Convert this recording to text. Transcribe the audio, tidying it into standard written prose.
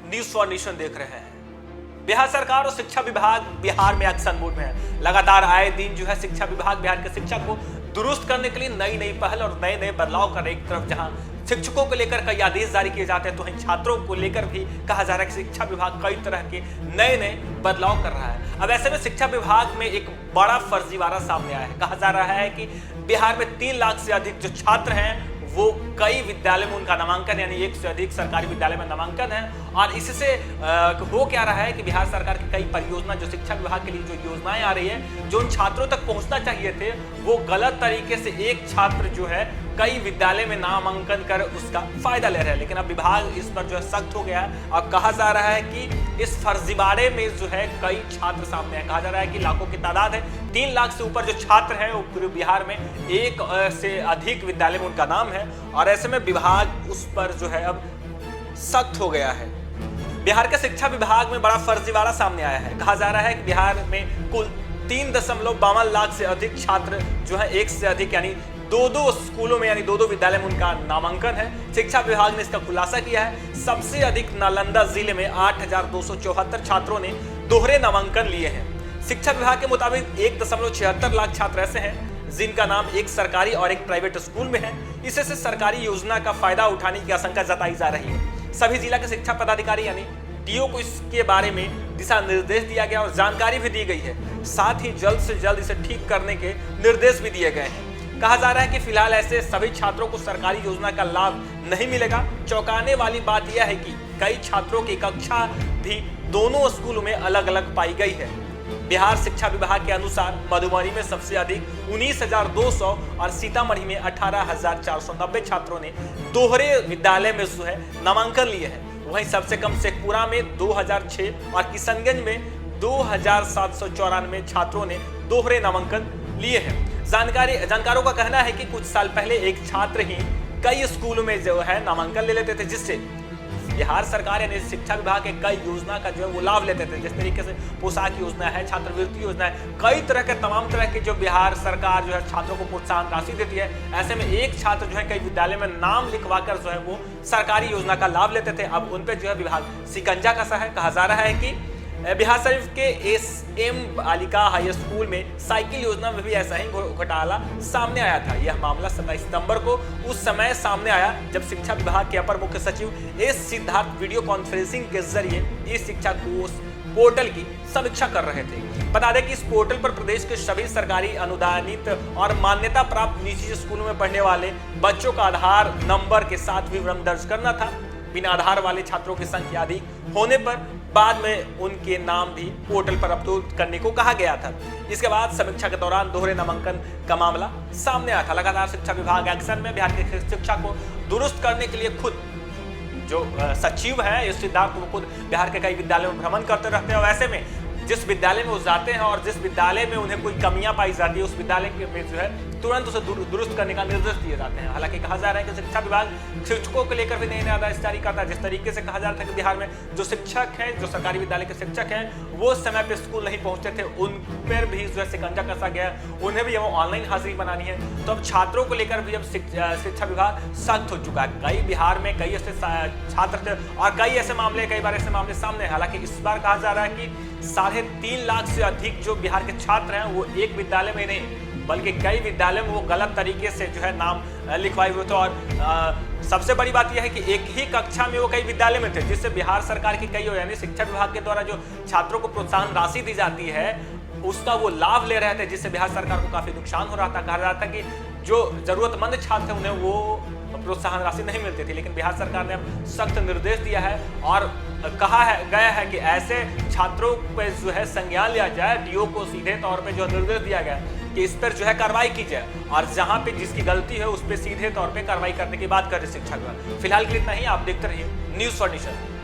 News for nation देख रहे हैं। बिहार सरकार और शिक्षा विभाग बिहार में एक्शन मोड में है। लगातार आए दिन जो है शिक्षा विभाग बिहार के शिक्षा को दुरुस्त करने के लिए नई नई पहल और नए नए बदलाव कर रहे। एक तरफ जहां शिक्षकों को लेकर कई आदेश जारी किए जाते हैं, तो वहीं छात्रों को लेकर भी कहा जा रहा है कि शिक्षा विभाग कई तरह के नए नए बदलाव कर रहा है। अब ऐसे में शिक्षा विभाग में एक बड़ा फर्जीवाड़ा सामने आया है। कहा जा रहा है कि बिहार में 3 लाख से अधिक जो छात्र हैं वो कई विद्यालय में उनका नामांकन, यानी 1 से अधिक सरकारी विद्यालय में नामांकन है। और इससे हो क्या रहा है कि बिहार सरकार की कई परियोजना, जो शिक्षा विभाग के लिए जो योजनाएं आ रही है, जो उन छात्रों तक पहुंचना चाहिए थे, वो गलत तरीके से एक छात्र जो है कई विद्यालय में नामांकन कर उसका फायदा ले रहे हैं। लेकिन अब विभाग इस पर जो है सख्त हो गया है और कहा जा रहा है कि इस फर्जीवाड़े में जो है कई छात्र सामने है। कहा जा रहा है कि लाखों की तादाद है, 3 लाख से ऊपर जो छात्र हैं वो पूरे बिहार में 1 से अधिक विद्यालय में उनका नाम है। और ऐसे में विभाग उस पर जो है अब सख्त हो गया है। बिहार के शिक्षा विभाग में बड़ा फर्जीवाड़ा सामने आया है। कहा जा रहा है कि बिहार में कुल 3.52 लाख से अधिक छात्र जो है 1 से अधिक, यानी 2 स्कूलों में, यानी 2 विद्यालय में उनका नामांकन है। शिक्षा विभाग ने इसका खुलासा किया है। सबसे अधिक नालंदा जिले में 8,274 छात्रों ने दोहरे नामांकन लिए हैं। शिक्षा विभाग के मुताबिक 1.76 लाख छात्र ऐसे हैं जिनका नाम एक सरकारी और एक प्राइवेट स्कूल में है। इससे सरकारी योजना का फायदा उठाने की आशंका जताई जा रही है। सभी जिला के शिक्षा पदाधिकारी यानी डीओ को इसके बारे में दिशा निर्देश दिया गया और जानकारी भी दी गई है। साथ ही जल्द से जल्द इसे ठीक करने के निर्देश भी दिए गए हैं। कहा जा रहा है कि फिलहाल ऐसे सभी छात्रों को सरकारी योजना का लाभ नहीं मिलेगा। चौंकाने वाली बात यह है कि कई छात्रों की कक्षा भी दोनों स्कूलों में अलग अलग पाई गई है। बिहार शिक्षा विभाग के अनुसार मधुबनी में सबसे अधिक 19,200 और सीतामढ़ी में 18,490 छात्रों ने दोहरे विद्यालय में जो है नामांकन लिए हैं। वहीं सबसे कम शेखपुरा में 2006 और किशनगंज में 2,794 छात्रों ने दोहरे नामांकन लिए हैं। जानकारों का कहना है कि कुछ साल पहले एक छात्र ही कई स्कूलों में जो है नामांकन ले लेते थे, जिससे बिहार सरकार यानी शिक्षा विभाग के कई योजना का जो है वो लाभ लेते थे। जिस तरीके से पोशाक योजना है, छात्रवृत्ति योजना है, कई तरह के तमाम तरह के जो बिहार सरकार जो है छात्रों को प्रोत्साहन राशि देती है। ऐसे में एक छात्र जो है कई विद्यालय में नाम लिखवा कर जो है वो सरकारी योजना का लाभ लेते थे। अब उन पर जो है विभाग शिकंजा कसा है। कहा जा रहा है कि बिहार शरीफ के एसएम बालिका हाई स्कूल में साइकिल योजना में भी ऐसा ही घोटाला सामने आया था। यह मामला 27 सितंबर को उस समय सामने आया जब शिक्षा विभाग के अपर मुख्य सचिव एस सिद्धार्थ वीडियो कॉन्फ्रेंसिंग के जरिए ई शिक्षा कोष पोर्टल की समीक्षा कर रहे थे। बता दें कि इस पोर्टल पर प्रदेश के सभी सरकारी अनुदानित और मान्यता प्राप्त निजी स्कूलों में पढ़ने वाले बच्चों का आधार नंबर के साथ विवरण दर्ज करना था। बिना आधार वाले छात्रों की संख्या अधिक होने पर बाद में उनके नाम भी पोर्टल पर अपलोड करने को कहा गया था। इसके बाद समीक्षा के दौरान दोहरे नामांकन का मामला सामने आया था। लगातार शिक्षा विभाग एक्शन में। बिहार की शिक्षा को दुरुस्त करने के लिए खुद जो सचिव है इस सिद्धार्थ वो खुद बिहार के कई विद्यालयों में भ्रमण करते रहते हैं और ऐसे में जिस विद्यालय में वो जाते हैं और जिस विद्यालय में उन्हें कोई कमियां पाई जाती है उस विद्यालय में जो है तुरंत उसे दुरुस्त करने का निर्देश दिए जाते हैं। हालांकि कहा जा रहा है कि शिक्षा विभाग शिक्षकों को लेकर भी नए नए आदेश जारी करता है। जिस तरीके से कहा जा रहा था कि बिहार में जो शिक्षक हैं, जो सरकारी विद्यालय के शिक्षक हैं, वो समय पे स्कूल नहीं पहुंचते थे, उन पर भी जो है शिकंजा कसा गया, उन्हें भी अब ऑनलाइन हाजिरी बनानी है। तो अब छात्रों को लेकर भी अब शिक्षा विभाग सख्त हो चुका है। कई बिहार में कई ऐसे छात्र थे और कई ऐसे मामले, कई बार ऐसे मामले सामने। हालांकि इस बार कहा जा रहा है कि 3.5 लाख से अधिक जो बिहार के छात्र हैं वो एक विद्यालय में नहीं बल्कि कई विद्यालय में वो गलत तरीके से जो है नाम लिखवाए हुए थे। और सबसे बड़ी बात यह है कि एक ही कक्षा में वो कई विद्यालय में थे, जिससे बिहार सरकार की कई यानी शिक्षा विभाग के द्वारा जो छात्रों को प्रोत्साहन राशि दी जाती है उसका वो लाभ ले रहे थे, जिससे बिहार सरकार को काफी नुकसान हो रहा था। कहा जा रहा था कि जो जरूरतमंद छात्र थे उन्हें वो प्रोत्साहन राशि नहीं मिलती थी। लेकिन बिहार सरकार ने अब सख्त निर्देश दिया है और कहा गया है कि ऐसे छात्रों पर जो है संज्ञान लिया जाए। डीओ को सीधे तौर पे जो निर्देश दिया गया कि इस पर जो है कार्रवाई की जाए और जहां पे जिसकी गलती है उस पर सीधे तौर पे कार्रवाई करने की बात कर रहे शिक्षा विभाग। फिलहाल के लिए इतना ही। आप देखते रहिए न्यूज़ फॉर नेशन।